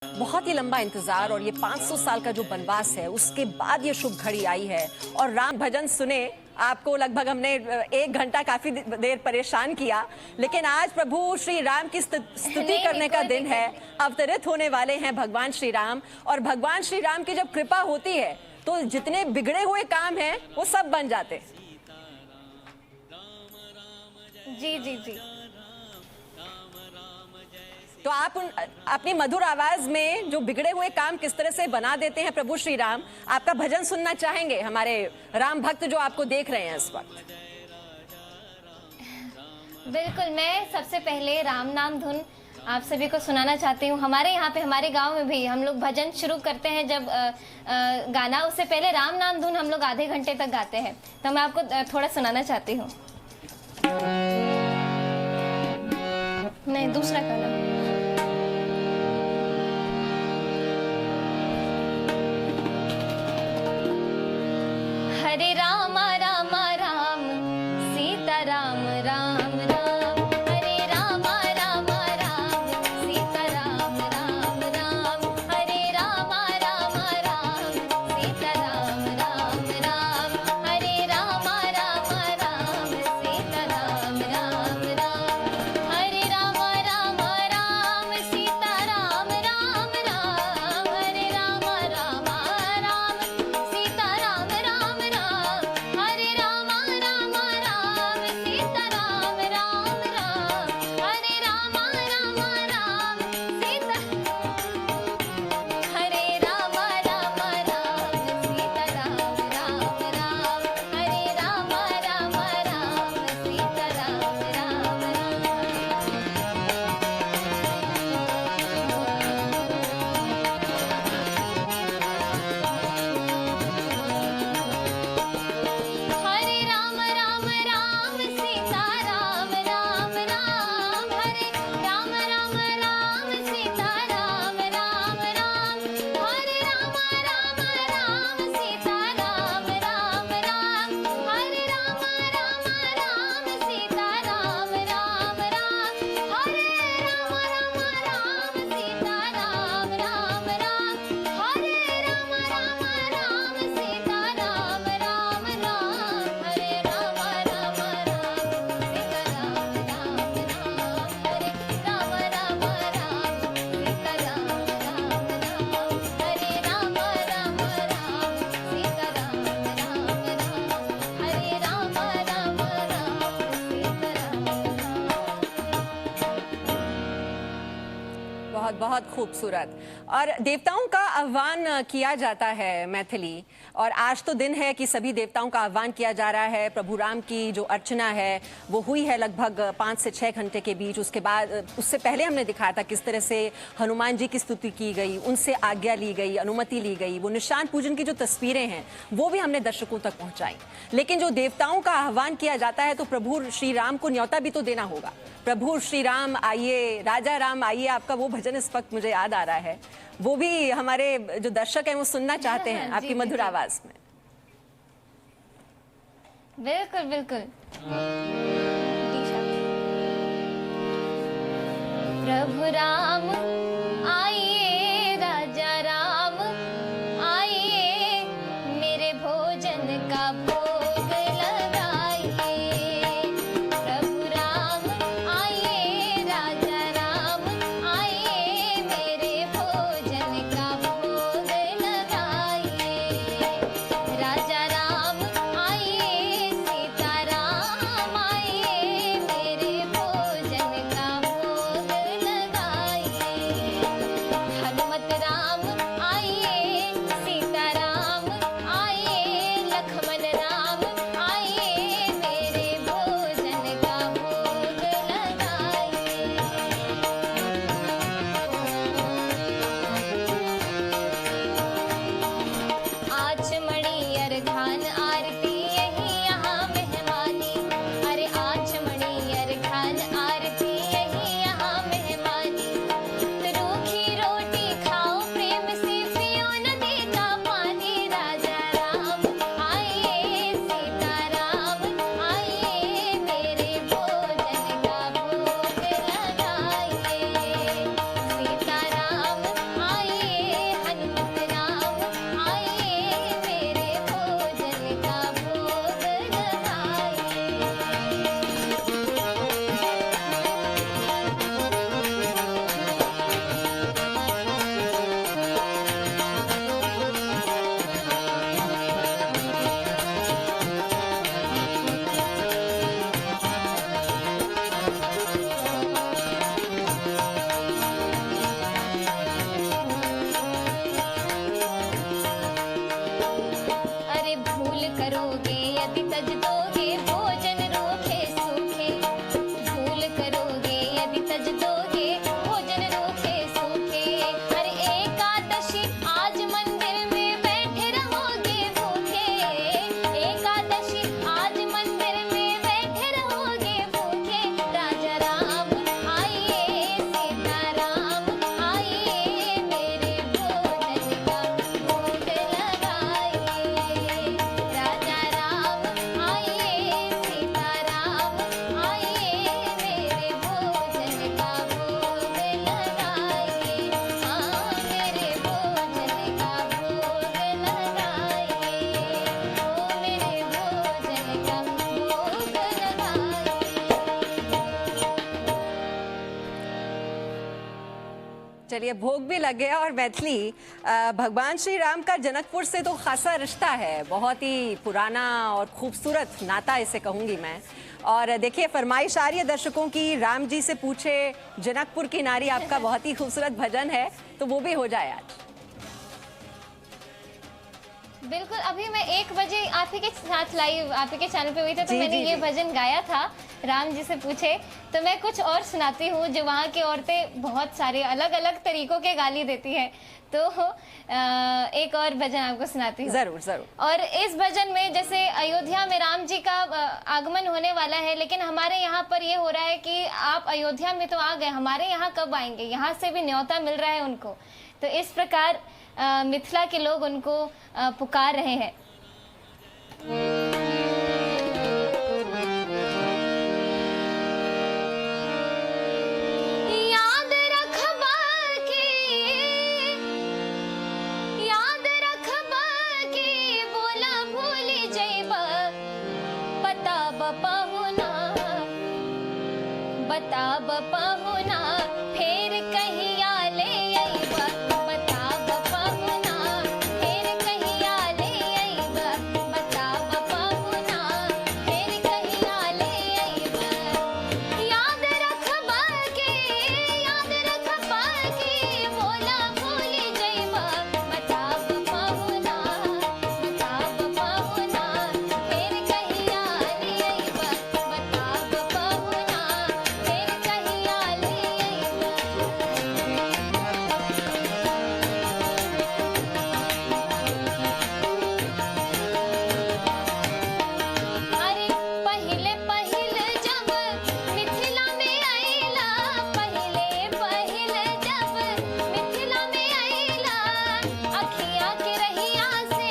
बहुत ही लंबा इंतजार और ये 500 साल का जो वनवास है उसके बाद ये शुभ घड़ी आई है और राम भजन सुने। आपको लगभग हमने 1 घंटा काफी देर परेशान किया, लेकिन आज प्रभु श्री राम की स्तुति करने का दिन है। अवतरित होने वाले हैं भगवान श्री राम, और भगवान श्री राम की जब कृपा होती है तो जितने बिगड़े हुए काम हैं वो सब बन जाते हैं। जी जी जी। तो आप अपनी मधुर आवाज में जो बिगड़े हुए काम किस तरह से बना देते हैं प्रभु श्री राम, आपका भजन सुनना चाहेंगे हमारे राम भक्त जो आपको देख रहे हैं इस वक्त। बिल्कुल, मैं सबसे पहले राम नाम धुन आप सभी को सुनाना चाहती हूँ। हमारे यहाँ पे हमारे गांव में भी हम लोग भजन शुरू करते हैं जब गाना, उससे पहले राम नाम धुन हम लोग आधे घंटे तक गाते हैं। तो मैं आपको थोड़ा सुनाना चाहती हूँ। नहीं, दूसरा गाना। हरे राम राम राम सीता राम राम राम, हरे राम राम राम सीता राम राम राम, हरे राम राम राम सीता राम राम राम, हरे राम राम राम सीता राम राम राम, हरे राम राम राम सीता राम राम राम, हरे राम राम राम सीता राम राम राम, हरे राम राम राम सीता राम राम राम, हरे राम राम राम सीता, हरे राम राम राम सीता राम राम राम, हरे राम राम राम सीता राम राम हरे राम राम राम सीता राम राम राम, हरे राम राम राम सीता राम राम राम, हरे राम राम राम सीता राम राम राम, हरे राम राम राम सीता राम राम राम, हरे राम राम राम सीता राम राम राम, हरे राम राम राम सीता राम राम राम, हरे राम राम राम सीता राम राम राम, हरे राम राम राम सीता राम राम राम, हरे राम राम राम सीता राम राम राम, हरे राम राम राम सीता राम। बहुत बहुत खूबसूरत। और देवताओं का आह्वान किया जाता है मैथिली, और आज तो दिन है कि सभी देवताओं का आह्वान किया जा रहा है। प्रभु राम की जो अर्चना है वो हुई है लगभग 5 से 6 घंटे के बीच। उसके बाद, उससे पहले हमने दिखाया था किस तरह से हनुमान जी की स्तुति की गई, उनसे आज्ञा ली गई, अनुमति ली गई। वो निशान पूजन की जो तस्वीरें हैं वो भी हमने दर्शकों तक पहुंचाई। लेकिन जो देवताओं का आह्वान किया जाता है तो प्रभु श्री राम को न्योता भी तो देना होगा। प्रभु श्री राम आइए, राजा राम आइए, आपका वो भजन इस वक्त मुझे याद आ रहा है। वो भी हमारे जो दर्शक हैं वो सुनना चाहते हैं आपकी मधुर आवाज में। बिल्कुल बिल्कुल। प्रभु राम आइए, राजा राम आइए, मेरे भोजन का भोग लगाइए। प्रभु राम आइए, राजा राम आइए, मेरे भोजन का भोग लगाइए। राजा राम आइए, सीता राम आइए, मेरे भोजन का भोग लगाइए। चलिए, भोग भी लग गया। और मैथिली, भगवान श्री राम का जनकपुर से तो खासा रिश्ता है, बहुत ही पुराना और खूबसूरत नाता इसे कहूंगी मैं। और देखिए, फरमाइश आ रही है दर्शकों की, राम जी से पूछे जनकपुर की नारी, आपका बहुत ही खूबसूरत भजन है, तो वो भी हो जाए आज। बिल्कुल, अभी मैं 1 बजे आप ही के साथ लाइव आप ही के चैनल पे हुई थी, तो मैंने ये भजन गाया था, राम जी से पूछे। तो मैं कुछ और सुनाती हूँ जो वहाँ की औरतें बहुत सारे अलग अलग तरीकों के गाली देती हैं। तो एक और भजन आपको सुनाती हूँ। जरूर जरूर। और इस भजन में जैसे अयोध्या में राम जी का आगमन होने वाला है, लेकिन हमारे यहाँ पर ये हो रहा है कि आप अयोध्या में तो आ गए, हमारे यहाँ कब आएंगे, यहाँ से भी न्योता मिल रहा है उनको। तो इस प्रकार मिथिला के लोग उनको पुकार रहे हैं। याद रखबा के बोला भूल जइबा, बताब पहुना फेर कहिया ले अइबा, बताब पहुना फेर कहिया ले अइबा, बताब पहुना फेर कहिया ले अइबा। याद रखबा के बोला भूल जइबा, बताब पहुना फेर कहिया ले अइबा, बताब पहुना फेर कहिया ले अइबा। अरे पहिले जब मिथिला में आइला, जब मिथिला में आइला, अखिया के रहिया से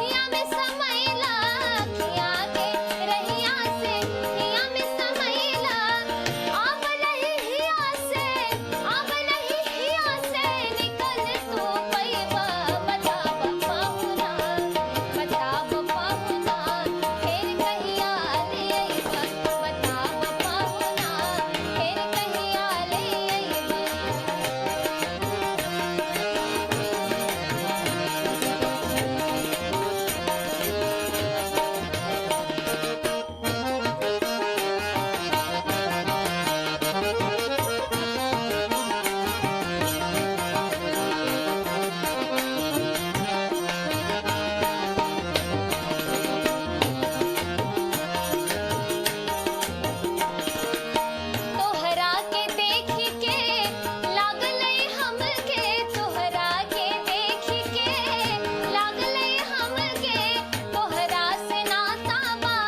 हिया में समैला, अखिया के रहिया से हिया में समैला। आब नहीं हिया से निकल तू पैबा, बताब पहुना फेर कहिया ले अइबा, बताब पहुना फेर कहिया ले अइबा। तोहरा के देखी के लागलै हमके, तोहरा के देखी के लागलै हमके, तोहरा से नाता बा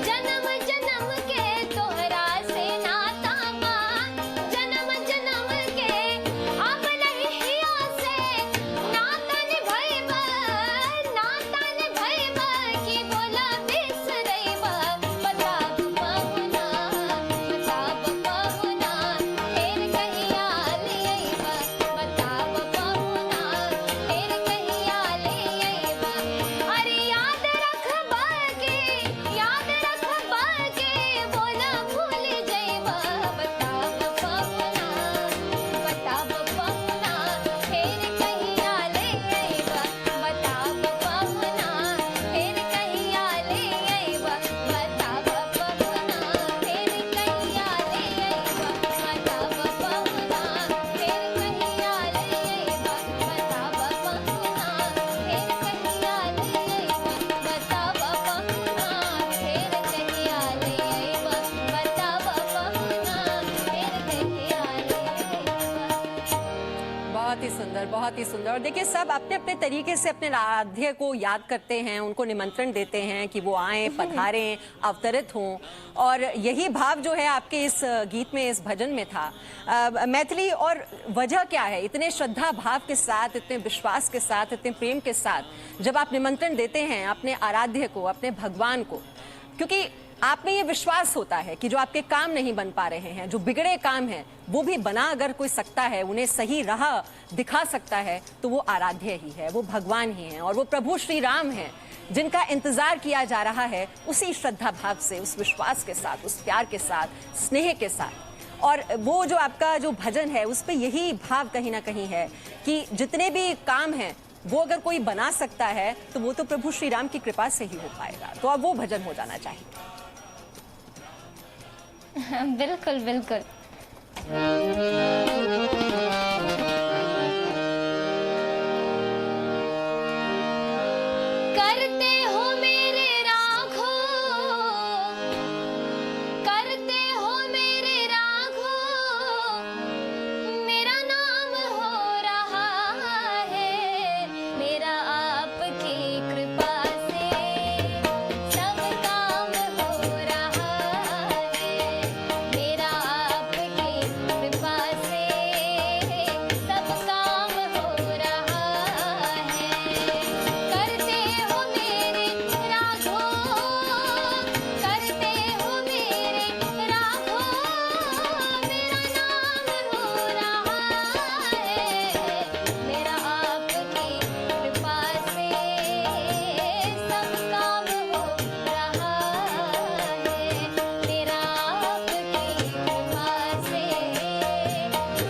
जन्म जन्म के, तोहरा से नाता बा जन्म जन्म के। अब नहीं हिया से नाता निभैबा कि बोला बिसरैबा, बताब पहुना फेर कहिया ले अइबा, बताब पहुना फेर कहिया ले अइबा। अरे याद रखबा के बोला भूल जइबा, बताब पहुना फेर कहिया ले अइबा, बताब पहुना फेर कहिया ले अइबा, बताब पहुना फेर कहिया ले अइबा, बताब पहुना फेर कहिया ले अइबा, बताब पहुना फेर कहिया ले अइबा, बताब पहुना फेर कहिया ले अइबा, बताब पहुना फेर कहिया ले अइबा। बहुत ही सुंदर, बहुत ही सुंदर। और देखिए, सब अपने अपने तरीके से अपने आराध्य को याद करते हैं, उनको निमंत्रण देते हैं कि वो आएं, पधारें, अवतरित हों। और यही भाव जो है आपके इस गीत में, इस भजन में था। मैथिली, और वजह क्या है, इतने श्रद्धा भाव के साथ, इतने विश्वास के साथ, इतने प्रेम के साथ जब आप निमंत्रण देते हैं अपने आराध्य को, अपने भगवान को, क्योंकि आप में ये विश्वास होता है कि जो आपके काम नहीं बन पा रहे हैं, जो बिगड़े काम हैं, वो भी बना अगर कोई सकता है, उन्हें सही राह दिखा सकता है, तो वो आराध्य ही है, वो भगवान ही है, और वो प्रभु श्री राम हैं, जिनका इंतजार किया जा रहा है उसी श्रद्धा भाव से, उस विश्वास के साथ, उस प्यार के साथ, स्नेह के साथ। और वो जो आपका जो भजन है उस पे यही भाव कहीं ना कहीं है कि जितने भी काम हैं वो अगर कोई बना सकता है तो वो तो प्रभु श्री राम की कृपा से ही हो पाएगा। तो अब वो भजन हो जाना चाहिए। बिल्कुल बिल्कुल। करते हो मेरे राघो, करते हो मेरे राघो, मेरा नाम हो रहा है, मेरा आपकी कृपा से सब काम हो रहा है, मेरा आपकी कृपा से सब काम हो रहा है। करते हो मेरे राघो, करते हो मेरे राघो, मेरा नाम हो रहा है, मेरा आपकी कृपा से सब काम हो रहा है, मेरा आपकी कृपा से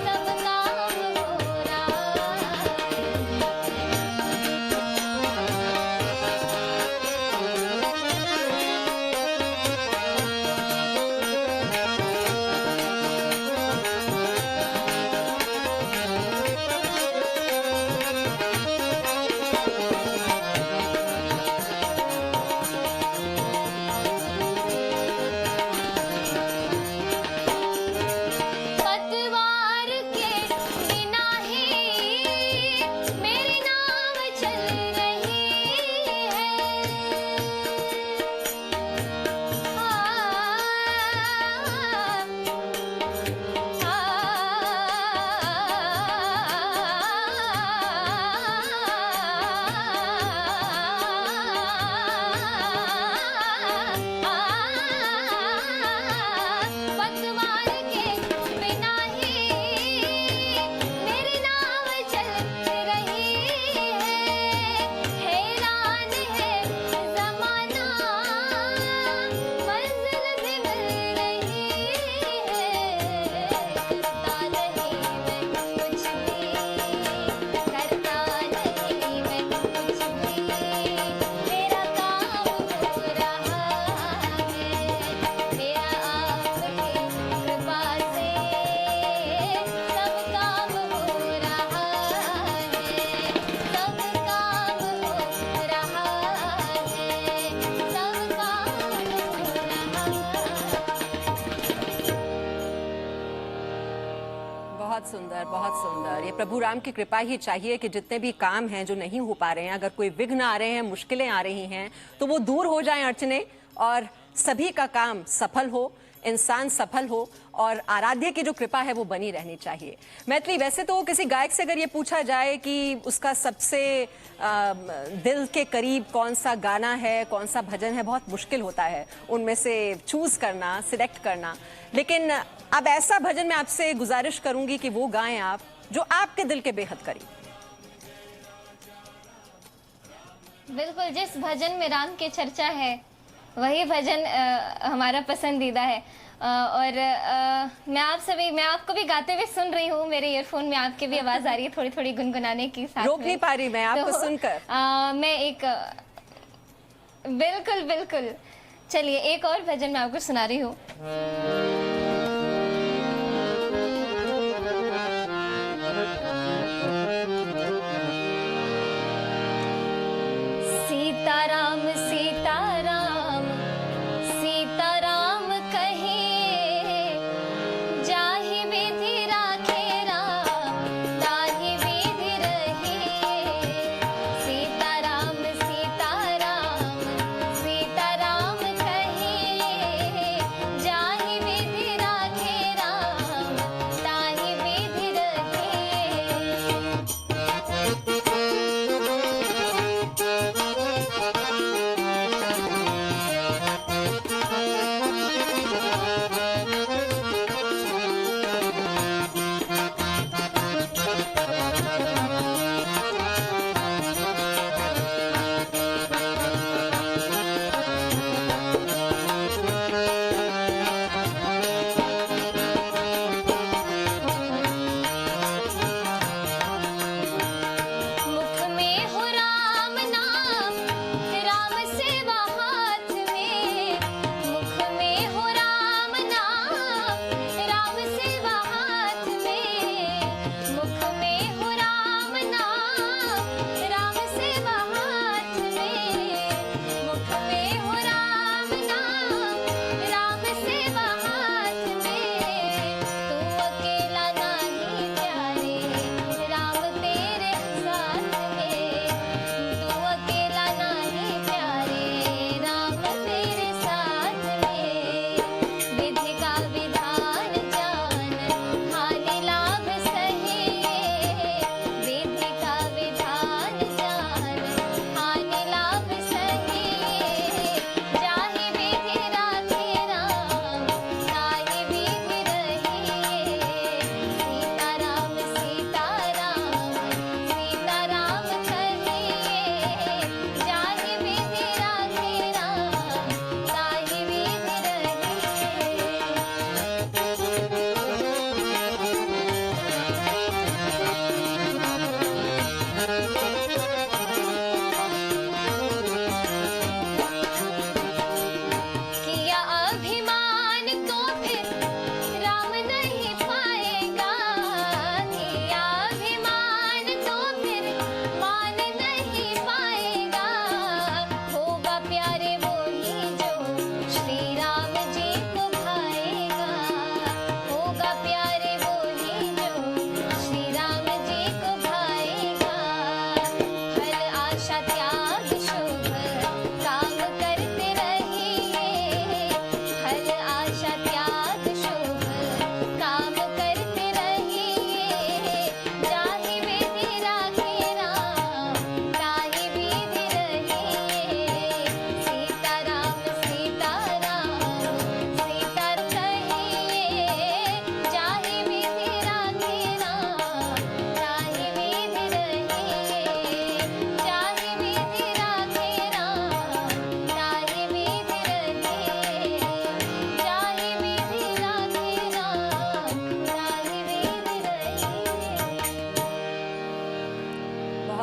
सब काम हो पतवार के बिना ही मेरी नाव चल रही है। पतवार के बिना ही मेरी नाव चल रही है। हैरान है ज़माना, मंजिल भी मिल रही है। करता नहीं मैं कुछ भी, करता नहीं मैं कुछ भी, मेरा काम हो रहा है, मेरा आपकी कृपा से सब काम हो रहा है, सब काम हो रहा है, सब काम हो रहा है। बहुत सुंदर, बहुत सुंदर। ये प्रभु राम की कृपा ही चाहिए कि जितने भी काम हैं जो नहीं हो पा रहे हैं, अगर कोई विघ्न आ रहे हैं, मुश्किलें आ रही हैं, तो वो दूर हो जाएं अर्चने, और सभी का काम सफल हो, इंसान सफल हो, और आराध्य की जो कृपा है वो बनी रहनी चाहिए। मैथिली, वैसे तो किसी गायक से अगर ये पूछा जाए कि उसका सबसे दिल के करीब कौन सा गाना है, कौन सा भजन है, बहुत मुश्किल होता है उनमें से चूज करना, सिलेक्ट करना। लेकिन अब ऐसा भजन मैं आपसे गुजारिश करूंगी कि वो गाएं आप जो आपके दिल के बेहद करीब। बिल्कुल, जिस भजन में राम की चर्चा है वही भजन हमारा पसंदीदा है। और मैं आपको भी गाते हुए सुन रही हूँ, मेरे ईयरफोन में आपकी भी आवाज आ रही है थोड़ी थोड़ी गुनगुनाने की साथ रोक नहीं पा रही मैं आपको तो, सुनकर। मैं एक बिल्कुल बिल्कुल, चलिए एक और भजन मैं आपको सुना रही हूँ। सीताराम सीताराम सीताराम कहे, जाहि विधि राखे राम, ताहि विधि रहे। सीताराम सीताराम सीताराम कहे, जाहि विधि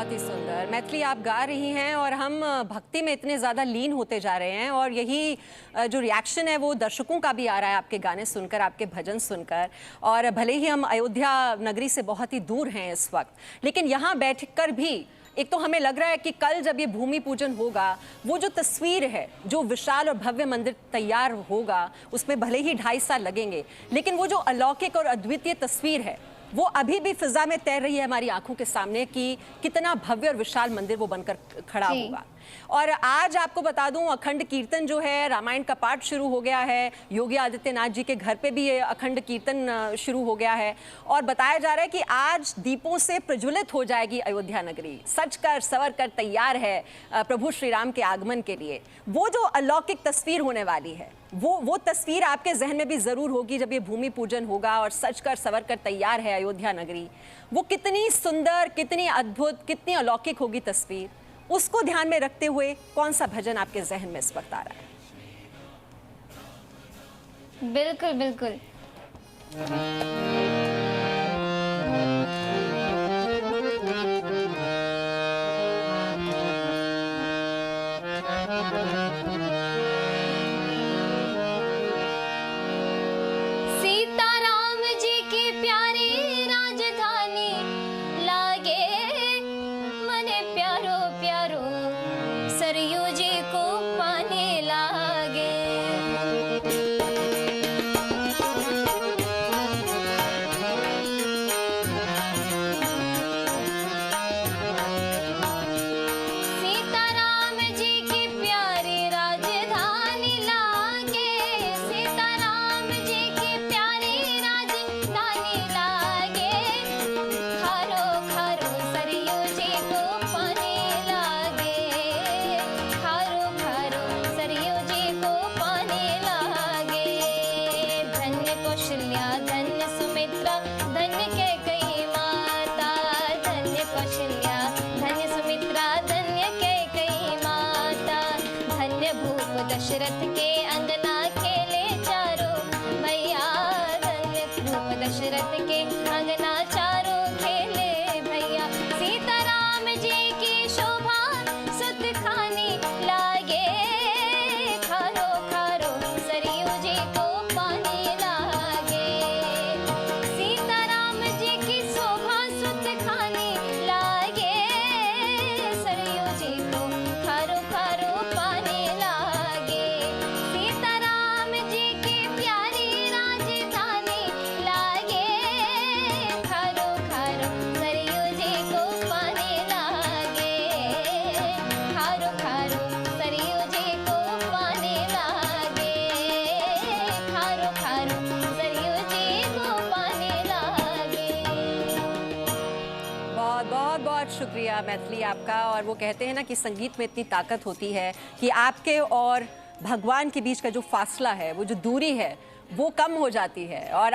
बहुत ही सुंदर। मैथिली आप गा रही हैं और हम भक्ति में इतने ज़्यादा लीन होते जा रहे हैं, और यही जो रिएक्शन है वो दर्शकों का भी आ रहा है आपके गाने सुनकर, आपके भजन सुनकर। और भले ही हम अयोध्या नगरी से बहुत ही दूर हैं इस वक्त, लेकिन यहाँ बैठकर भी एक तो हमें लग रहा है कि कल जब ये भूमि पूजन होगा, वो जो तस्वीर है, जो विशाल और भव्य मंदिर तैयार होगा, उसमें भले ही 2.5 साल लगेंगे, लेकिन वो जो अलौकिक और अद्वितीय तस्वीर है वो अभी भी फिजा में तैर रही है हमारी आंखों के सामने कि कितना भव्य और विशाल मंदिर वो बनकर खड़ा होगा। और आज आपको बता दूं, अखंड कीर्तन जो है, रामायण का पाठ शुरू हो गया है। योगी आदित्यनाथ जी के घर पे भी ये अखंड कीर्तन शुरू हो गया है, और बताया जा रहा है कि आज दीपों से प्रज्वलित हो जाएगी अयोध्या नगरी। सज कर संवर कर तैयार है प्रभु श्री राम के आगमन के लिए। वो जो अलौकिक तस्वीर होने वाली है, वो तस्वीर आपके जहन में भी जरूर होगी जब ये भूमि पूजन होगा और सज कर संवर कर तैयार है अयोध्या नगरी। वो कितनी सुंदर, कितनी अद्भुत, कितनी अलौकिक होगी तस्वीर, उसको ध्यान में रखते हुए कौन सा भजन आपके जहन में इस वक्त आ रहा है? बिल्कुल बिल्कुल। सीताराम जी की प्यारी राजधानी लागे मने प्यारो प्यारो, सरयू जी को पानी लागे। सीताराम जी की प्यारी राजधानी लागे, सीताराम जी की प्यारी राजधानी लागे। खारो खारो सरयू जी को पानी लागे, खारो खारो सरयू जी को पानी लागे। धन्य कौशल्या धन्य सुमित्रा धन्य कैकेयी माता, धन्य कौशल्या धन्य सुमित्रा धन्य कैकेयी माता। धन्य भूप दशरथ के अंगना खेले चारों भैया, धन्य भूप दशरथ के अंगना चारों खेले भैया। सीताराम जी की शोभा सुत खानी लागे, खारो खारो सरयू जी को पानी लागे। सीताराम जी की शोभा सुत खानी लागे, सरयू जी को खारो खारो पानी लागे। सीताराम जी की प्यारी राजधानी लागे, खारो खारो सरयू जी को पानी लागे, खारो खारो सरयू जी को पानी लागे, खारो खारो सरयू जी को पानी लागे। बहुत बहुत बहुत शुक्रिया मैथिली आपका। और वो कहते हैं ना कि संगीत में इतनी ताकत होती है कि आपके और भगवान के बीच का जो फासला है, वो जो दूरी है, वो कम हो जाती है। और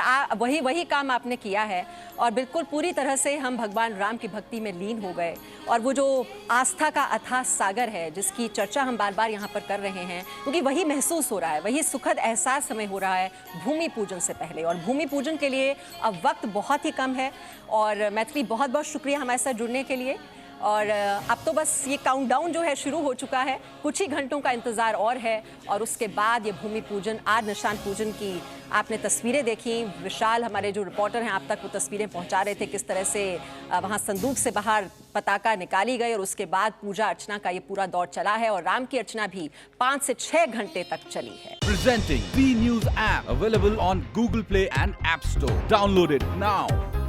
वही काम आपने किया है, और बिल्कुल पूरी तरह से हम भगवान राम की भक्ति में लीन हो गए। और वो जो आस्था का अथाह सागर है, जिसकी चर्चा हम बार बार यहाँ पर कर रहे हैं, क्योंकि वही महसूस हो रहा है, वही सुखद एहसास हमें हो रहा है भूमि पूजन से पहले। और भूमि पूजन के लिए अब वक्त बहुत ही कम है। और मैथिली, बहुत बहुत शुक्रिया हमारे साथ जुड़ने के लिए। और अब तो बस ये काउंटडाउन जो है शुरू हो चुका है, कुछ ही घंटों का इंतज़ार और है, और उसके बाद ये भूमि पूजन, आज निशान पूजन की आपने तस्वीरें देखी। विशाल हमारे जो रिपोर्टर हैं आप तक वो तस्वीरें पहुंचा रहे थे, किस तरह से वहाँ संदूक से बाहर पताका निकाली गई, और उसके बाद पूजा अर्चना का ये पूरा दौर चला है। और राम की अर्चना भी 5 से 6 घंटे तक चली है। Presenting V News app available on Google Play and App Store. Download it now.